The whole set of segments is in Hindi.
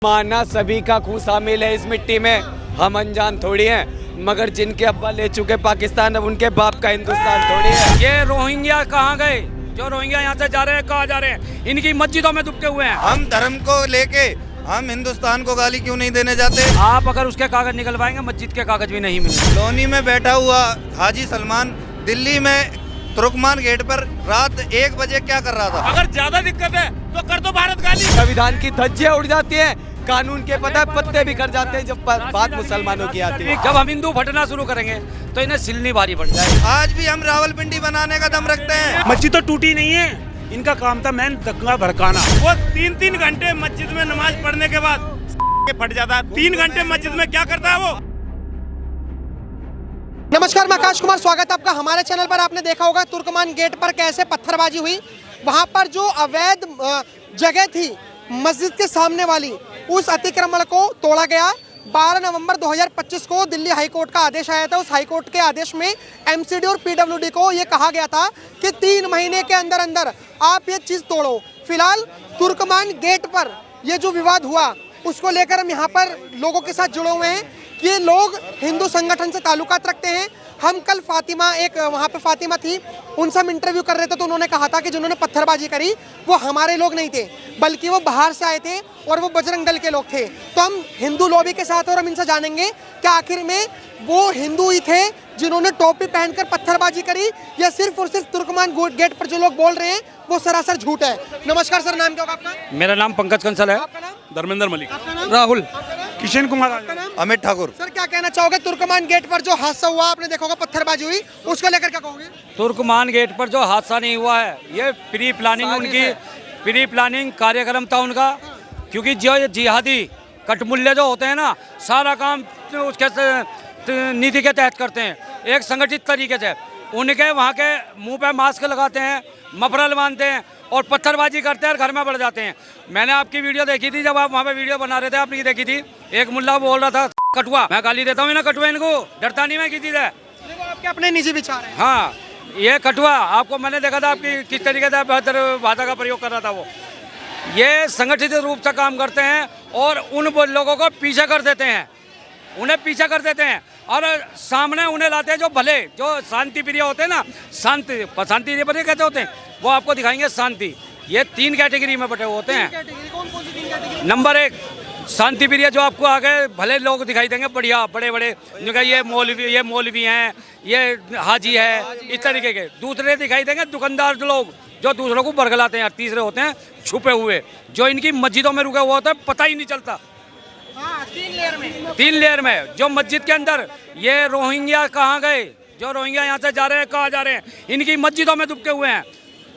माना सभी का खून शामिल है इस मिट्टी में, हम अनजान थोड़ी हैं, मगर जिनके अब्बा ले चुके पाकिस्तान अब उनके बाप का हिंदुस्तान थोड़ी है। ये रोहिंग्या कहाँ गए? जो रोहिंग्या यहाँ से जा रहे हैं, कहाँ जा रहे हैं? इनकी मस्जिदों में दुबके हुए हैं। हम धर्म को लेके हम हिंदुस्तान को गाली क्यों नहीं देने जाते? आप अगर उसके कागज निकलवाएंगे, मस्जिद के कागज भी नहीं मिलेंगे। लोनी में बैठा हुआ हाजी सलमान दिल्ली में तुर्कमान गेट पर रात 1 बजे क्या कर रहा था? अगर ज्यादा दिक्कत है तो कर दो भारत गाली। संविधान की धज्जियां उड़ जाती हैं, कानून के पता पत्ते भी कर जाते हैं जब बात मुसलमानों की आती है। जब हम हिंदू फटना शुरू करेंगे तो इन्हें सिलनी भारी पड़ जाएगी। आज भी हम रावलपिंडी बनाने का दम रखते हैं। मस्जिद तो टूटी नहीं है, इनका काम था मैन दंगा भड़काना। वो 3-3 घंटे मस्जिद में नमाज पढ़ने के बाद फट जाता है। 3 घंटे मस्जिद में क्या करता है वो? नमस्कार, मैं आकाश कुमार, स्वागत है आपका हमारे चैनल पर। आपने देखा होगा तुर्कमान गेट पर कैसे पत्थरबाजी हुई। वहां पर जो अवैध जगह थी मस्जिद के सामने वाली, उस अतिक्रमण को तोड़ा गया। 12 नवंबर 2025 को दिल्ली हाई कोर्ट का आदेश आया था। उस हाई कोर्ट के आदेश में एमसीडी और पीडब्ल्यूडी को ये कहा गया था कि 3 महीने के अंदर अंदर आप ये चीज़ तोड़ो। फिलहाल तुर्कमान गेट पर ये जो विवाद हुआ उसको लेकर हम यहाँ पर लोगों के साथ जुड़े हुए हैं। ये लोग हिंदू संगठन से ताल्लुकात रखते हैं। हम कल फातिमा, एक वहाँ पे फातिमा थी, उनसे हम इंटरव्यू कर रहे थे, तो उन्होंने कहा था कि जिन्होंने पत्थरबाजी करी वो हमारे लोग नहीं थे, बल्कि वो बाहर से आए थे और वो बजरंग दल के लोग थे। तो हम हिंदू लॉबी के साथ और हम इनसे जानेंगे कि आखिर में वो हिंदू ही थे जिन्होंने टोपी पहनकर पत्थरबाजी करी, या सिर्फ और सिर्फ तुर्कमान गेट पर जो लोग बोल रहे हैं वो सरासर झूठ है। नमस्कार सर, नाम क्या होगा आपका? मेरा नाम पंकज कंसल है। आपका नाम? धर्मेंद्र मलिक। आपका नाम? राहुल। किशन कुमार। आपका नाम? अमित ठाकुर। सर, क्या कहना चाहोगे? तुर्कमान गेट पर जो हादसा हुआ, आपने देखा होगा पत्थरबाजी हुई, उसको लेकर क्या कहोगे? तुर्कमान गेट पर जो हादसा नहीं हुआ है, ये प्री प्लानिंग उनकी प्री प्लानिंग कार्यक्रम था उनका। क्योंकि जो जिहादी कटमुल्ले जो होते हैं ना, सारा काम उसके नीति के तहत करते हैं, एक संगठित तरीके से। उनके वहाँ के मुंह पे मास्क लगाते हैं, मफरल बांधते हैं और पत्थरबाजी करते हैं और घर में बढ़ जाते हैं। मैंने आपकी वीडियो देखी थी, जब आप वहाँ पे वीडियो बना रहे थे, आपने देखी थी। एक मुल्ला बोल रहा था कटुआ, मैं गाली देता हूँ ना कटुआ, इनको डरता नहीं मैं किसी से। देखो, आपके अपने निजी विचार हैं। हाँ, ये कटुआ आपको मैंने देखा था आपकी किस तरीके से बेहतर भाषा का प्रयोग कर रहा था वो। ये संगठित रूप से काम करते हैं और उन लोगों को पीछे कर देते हैं, उन्हें पीछे कर देते हैं और सामने उन्हें लाते हैं जो भले, जो शांति प्रिय होते हैं ना, शांति प्रिय कहते होते हैं, वो आपको दिखाएंगे शांति। ये 3 कैटेगरी में बटे हुए होते हैं। कौन कौन सी 3 कैटेगरी? नंबर 1 शांति प्रिय, जो आपको आगे भले लोग दिखाई देंगे, बढ़िया बड़े बड़े, जो कि ये मौलवी हैं, ये हाजी है, इस तरीके के। दूसरे दिखाई देंगे दुकानदार लोग, जो दूसरों को बरगलाते हैं। तीसरे होते हैं छुपे हुए, जो इनकी मस्जिदों में रुके हुए होते हैं, पता ही नहीं चलता। हाँ, 3 लेयर में। 3 लेयर में जो मस्जिद के अंदर, ये रोहिंग्या कहाँ गए? जो रोहिंग्या यहाँ से जा रहे हैं, कहाँ जा रहे हैं? इनकी मस्जिदों में दुबके हुए हैं।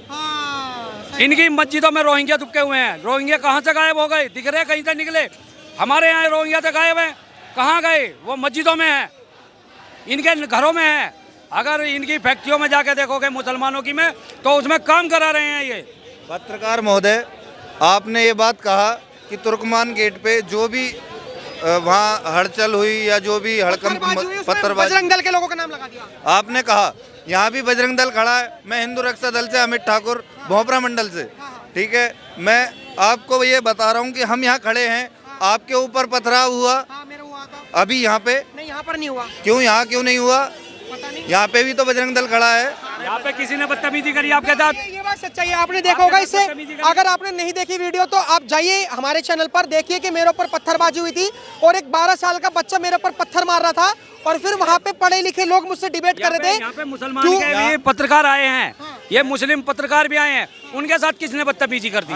हाँ, इनकी मस्जिदों में रोहिंग्या दुबके हुए हैं। रोहिंग्या कहाँ से गायब हो गए? दिख रहे कहीं से निकले? हमारे यहाँ रोहिंग्या से गायब हैं, कहाँ गए? वो मस्जिदों में हैं, इनके घरों में हैं। अगर इनकी फैक्ट्रियों में जाके देखोगे मुसलमानों की में, तो उसमें काम करा रहे हैं ये। पत्रकार महोदय, आपने ये बात कहा कि तुर्कमान गेट पे जो भी वहाँ हड़चल हुई या जो भी हड़कंप पत्थरबाजी, बजरंग दल के लोगों का नाम लगा दिया। आपने कहा यहाँ भी बजरंग दल खड़ा है। मैं हिंदू रक्षा दल से अमित ठाकुर, भोपरा मंडल से, ठीक है। मैं आपको ये बता रहा हूँ कि हम यहाँ खड़े हैं, आपके ऊपर पथराव हुआ हाँ, मेरा हुआ था। अभी यहाँ पे? नहीं, यहाँ पर नहीं हुआ। क्यों यहाँ क्यों नहीं हुआ? पता नहीं। यहाँ पे भी तो बजरंग दल खड़ा है। यहाँ पे किसी ने बदतमीजी करी आपके साथ? ये बात सच्चाई है, आपने देखा होगा इसे। अगर आपने नहीं देखी वीडियो तो आप जाइए हमारे चैनल पर, देखिए कि मेरे ऊपर पत्थरबाजी हुई थी और एक 12 साल का बच्चा मेरे ऊपर पत्थर मार रहा था, और फिर वहाँ पे पढ़े लिखे लोग मुझसे डिबेट कर रहे थे। यहाँ पे मुसलमान के भी पत्रकार आए हैं, ये मुस्लिम पत्रकार भी आए हैं, उनके साथ किसने बदतमीजी कर दी?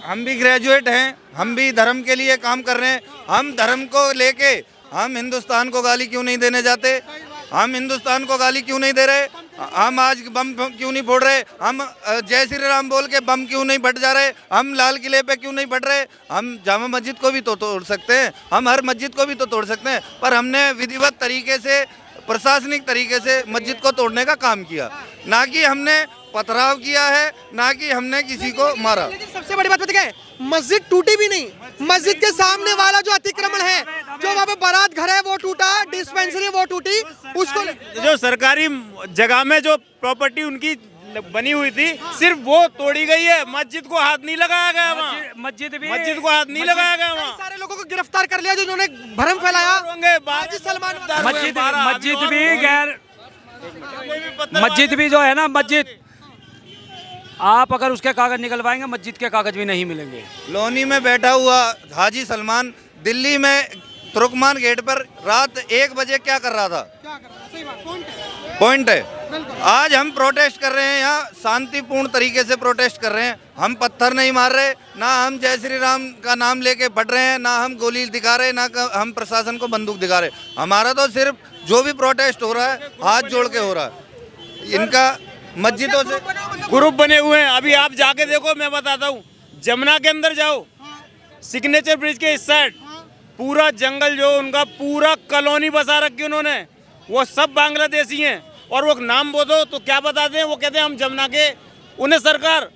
हम भी ग्रेजुएट हैं, हम भी धर्म के लिए काम कर रहे हैं। हम धर्म को लेके हम हिंदुस्तान को गाली क्यों नहीं देने जाते? हम हिंदुस्तान को गाली क्यों नहीं दे रहे? हम आज बम क्यों नहीं फोड़ रहे? हम जय श्री राम बोल के बम क्यों नहीं फट जा रहे? हम लाल किले पे क्यों नहीं फट रहे? हम जामा मस्जिद को भी तो तोड़ सकते हैं, हम हर मस्जिद को भी तो तोड़ सकते हैं, पर हमने विधिवत तरीके से, प्रशासनिक तरीके से मस्जिद को तोड़ने का काम किया, ना कि हमने पथराव किया है, ना कि हमने किसी को मारा। लेकिन सबसे बड़ी बात पता क्या है? मस्जिद टूटी भी नहीं। मस्जिद के सामने वाला जो अतिक्रमण है, जो वहाँ पे बारात घर है वो टूटा, डिस्पेंसरी वो टूटी, उसको जो जो सरकारी जगह में जो प्रॉपर्टी उनकी बनी हुई थी सिर्फ वो तोड़ी गई है। मस्जिद को हाथ नहीं लगाया गया वहाँ, मस्जिद को हाथ नहीं लगाया गया वहाँ। सारे लोगों को गिरफ्तार कर लिया जिन्होंने भ्रम फैलाया। हाजी सलमान मस्जिद भी जो है ना, मस्जिद आप अगर उसके कागज निकलवाएंगे, मस्जिद के कागज भी नहीं मिलेंगे। लोनी में बैठा हुआ हाजी सलमान दिल्ली में तुर्कमान गेट पर रात 1 बजे क्या कर रहा था? सही बात, पॉइंट है। आज हम प्रोटेस्ट कर रहे हैं, यहाँ शांतिपूर्ण तरीके से प्रोटेस्ट कर रहे हैं। हम पत्थर नहीं मार रहे, ना हम जय श्री राम का नाम लेके फट रहे हैं, ना हम गोली दिखा रहे, ना हम प्रशासन को बंदूक दिखा रहे। हमारा तो सिर्फ जो भी प्रोटेस्ट हो रहा है हाथ जोड़ के हो रहा है। इनका मस्जिदों से ग्रुप बने हुए हैं। अभी आप जाके देखो, मैं बताता हूँ, जमुना के अंदर जाओ, सिग्नेचर ब्रिज के इस साइड पूरा जंगल जो उनका पूरा कॉलोनी बसा रखी उन्होंने, वो सब बांग्लादेशी हैं। और वो नाम बोलो तो क्या बताते हैं, वो कहते हैं हम जमुना के। उन्हें सरकार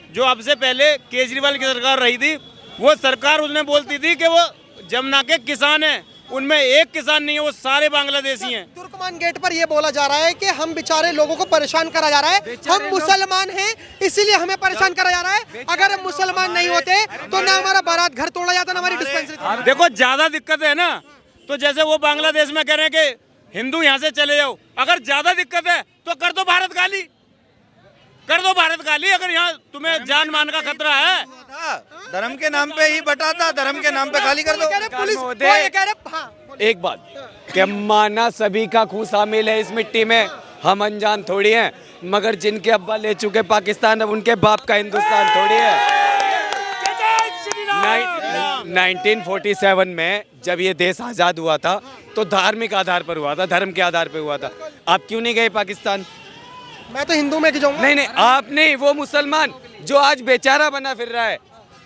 जो अब से पहले केजरीवाल की सरकार रही थी, वो सरकार उसने बोलती थी कि वो जमुना के किसान हैं, उनमें एक किसान नहीं है, वो सारे बांग्लादेशी हैं। तुर्कमान गेट पर ये बोला जा रहा है कि हम बेचारे लोगों को परेशान करा जा रहा है, हम मुसलमान हैं इसीलिए हमें परेशान करा जा रहा है। अगर हम मुसलमान नहीं होते तो ना हमारा बारात घर तोड़ा जाता, ना हमारी डिस्पेंसरी। देखो ज्यादा दिक्कत है ना, तो जैसे वो बांग्लादेश में कह रहे हैं कि हिंदू यहाँ से चले जाओ, अगर ज्यादा दिक्कत है तो कर दो भारत गाली, कर दो भारत गाली। अगर यहाँ तुम्हें जान मान का खतरा है, धर्म के नाम पे ही बटाता, धर्म के नाम पे गाली कर दो। एक बात कि माना सभी का खून शामिल है इस मिट्टी में, हम अनजान थोड़ी हैं। मगर जिनके अब्बा ले चुके पाकिस्तान, अब उनके बाप का हिंदुस्तान थोड़ी है। 1947 में जब ये देश आज़ाद हुआ था तो धार्मिक आधार पर हुआ था, धर्म के आधार पर हुआ था। आप क्यों नहीं गए पाकिस्तान? मैं तो हिंदू में जाऊंगा। नहीं, आप नहीं, वो मुसलमान जो आज बेचारा बना फिर रहा है,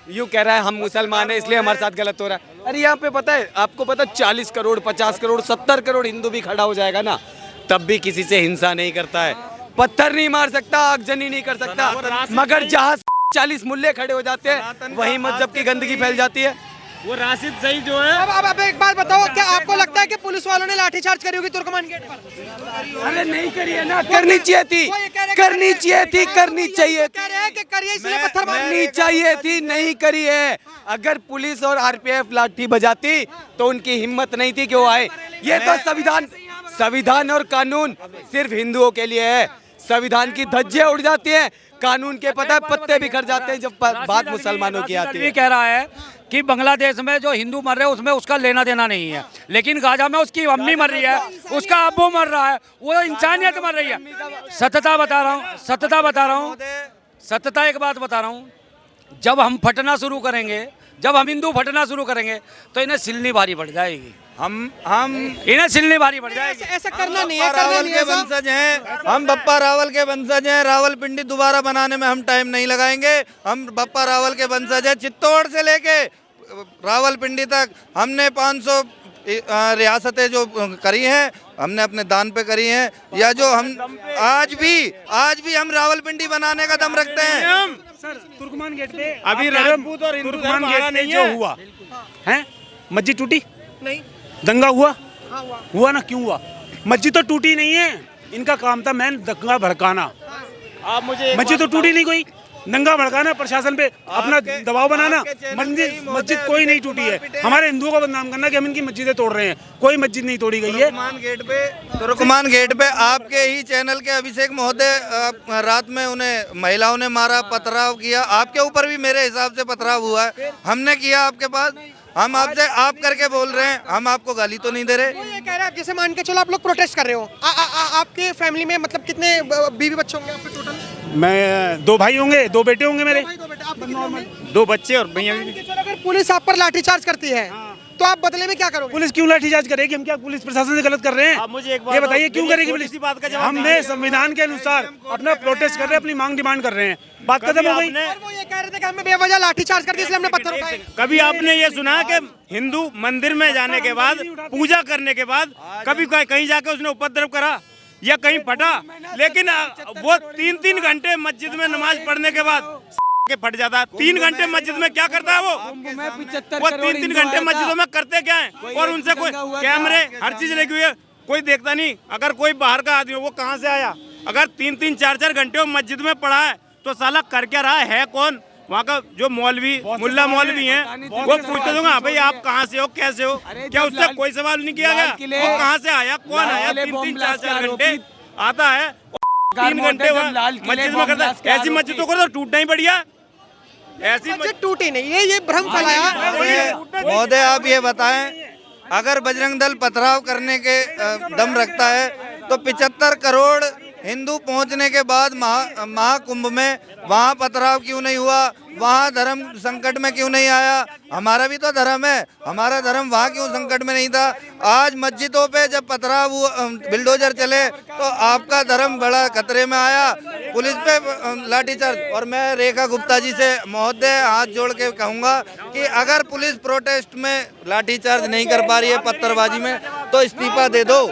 यूँ कह रहा है हम मुसलमान हैं इसलिए हमारे साथ गलत हो रहा है। अरे यहाँ पे पता है आपको, पता 40 करोड़ 50 करोड़ 70 करोड़ हिंदू भी खड़ा हो जाएगा ना, तब भी किसी से हिंसा नहीं करता है, पत्थर नहीं मार सकता, आगजनी नहीं कर सकता। मगर जहाँ 40 मुल्ले खड़े हो जाते हैं वहीं मजहब की गंदगी फैल जाती है। वो राशिद सही जो है। अब एक बात बताओ, क्या आपको लगता है कि पुलिस वालों ने लाठीचार्ज करी होगी तुर्कमान गेट पर? अरे नहीं करी है ना, करनी चाहिए थी, करनी चाहिए थी, करनी चाहिए कह रहे हैं कि करिए इसलिए पत्थर करनी चाहिए थी, नहीं करी है। अगर पुलिस और आरपीएफ लाठी बजाती तो उनकी हिम्मत नहीं थी कि वो आए। ये तो संविधान और कानून सिर्फ हिंदुओं के लिए है। संविधान की धज्जियां उड़ जाती हैं, कानून के पता है पत्ते बिखर जाते हैं जब बात मुसलमानों की आती है। कह रहा है कि बांग्लादेश में जो हिंदू मर रहे हैं उसमें उसका लेना देना नहीं है, लेकिन गाजा में उसकी अम्मी मर रही है, उसका अब्बू मर रहा है, वो इंसानियत मर रही है। सत्यता बता रहा हूँ, सत्यता एक बात बता रहा हूँ, जब हम फटना शुरू करेंगे, जब हम हिंदू फटना शुरू करेंगे तो इन्हें सिलनी भारी पड़ जाएगी। हम इन्हें सिलनी भारी पड़ जाएगी। ऐसा करना नहीं है, रावल के वंशज हैं, हम बप्पा रावल के वंशज हैं। रावलपिंडी दोबारा बनाने में हम टाइम नहीं लगाएंगे। हम बप्पा रावल के वंशज हैं। चित्तौड़ से लेके रावलपिंडी तक हमने 500 रियासतें जो करी हैं, हमने अपने दान पे करी हैं, या जो हम आज भी हम रावलपिंडी बनाने का दम रखते हैं। सर तुर्कमान गेट पे अभी राजपूत और हिंदू तुर्कमान धर्म गेट हमारा पे नहीं जो है। हुआ है, मस्जिद टूटी, नहीं दंगा हुआ, हाँ हुआ ना, क्यों हुआ? मस्जिद तो टूटी नहीं है, इनका काम था मैन दंगा भड़काना। आप मुझे मस्जिद तो टूटी नहीं, कोई दंगा भड़काना, प्रशासन पे अपना दबाव बनाना। मस्जिद कोई नहीं टूटी है, हमारे हिंदुओं को बदनाम करना कि हम इनकी मस्जिदें तोड़ रहे हैं। कोई मस्जिद नहीं तोड़ी गई है। तुर्कमान गेट पे आपके ही चैनल के अभिषेक महोदय रात में उन्हें महिलाओं ने मारा, पथराव किया। आपके ऊपर भी मेरे हिसाब से पथराव हुआ है, हमने किया आपके पास। हम आपसे आप करके बोल रहे हैं, हम आपको गाली तो नहीं दे रहे। वो ये कह रहे हैं, जैसे मान के चलो आप लोग प्रोटेस्ट कर रहे हो, आपके फैमिली में मतलब कितने बीवी बच्चे होंगे आपके टोटल? मैं 2 भाई होंगे, 2 बेटे होंगे मेरे। 2 बच्चे और भैया भी। अगर पुलिस आप पर लाठीचार्ज करती है तो आप बदले में क्या करोगे? पुलिस क्यों लाठीचार्ज करेगी? हम क्या पुलिस प्रशासन से गलत कर रहे हैं? आप मुझे एक बात ये बताइए, क्यों मेरी करेगी छोटी पुलिस? सी बात का जवाब हमने दीजिए। संविधान के अनुसार अपना प्रोटेस्ट कर रहे हैं, अपनी मांग डिमांड कर रहे हैं, बात खत्म हो गई। और वो ये कह रहे थे कि हमें बेवजह लाठीचार्ज कर दिया इसलिए हमने पत्थर उठाए। कभी आपने ये सुना कि हिंदू मंदिर में जाने के बाद, पूजा करने के बाद कभी कहीं जाके उसने उपद्रव करा या कहीं फटा? लेकिन वो 3-3 घंटे मस्जिद में नमाज पढ़ने के बाद के फट जाता है। 3 घंटे मस्जिद में क्या करता है वो 75 वो करोड़ 3-3 हिंदू घंटे आया था। मस्जिदों में करते क्या है? और उनसे कोई कैमरे हर चीज लगी हुई है, कोई देखता नहीं। अगर कोई बाहर का आदमी हो, वो कहाँ से आया? अगर 3-3, 4-4 घंटे वो मस्जिद में पड़ा है तो साला कर क्या रहा है कौन? वहाँ का जो मौलवी, मुल्ला मौलवी हैं, वो पूछते होंगे, हाँ भाई आप कहाँ से हो, कैसे हो? क्या उससे कोई सवाल नहीं किया गया? वो कहाँ से आया, कौन आया? 3-3, 4-4 घंटे आता है, 3 घंटे मस्जिद में करता है। ऐसी मस्जिदों को तो टूटना ही बढ़िया। ऐसी मस्जिद टूटी नहीं, ये भ्रम फैलाया। महोदय आप ये बताएं, अगर बजरंग दल पथराव करने के दम रखता है तो 75 करोड़ हिंदू पहुंचने के बाद महाकुंभ में वहाँ पथराव क्यों नहीं हुआ? वहाँ धर्म संकट में क्यों नहीं आया? हमारा भी तो धर्म है, हमारा धर्म वहाँ क्यों संकट में नहीं था? आज मस्जिदों पे जब पथराव हुआ, बिल्डोजर चले, तो आपका धर्म बड़ा खतरे में आया, पुलिस पे लाठीचार्ज। और मैं रेखा गुप्ता जी से महोदय हाथ जोड़ के कहूँगा कि अगर पुलिस प्रोटेस्ट में लाठीचार्ज नहीं कर पा रही है पत्थरबाजी में, तो इस्तीफा दे दो।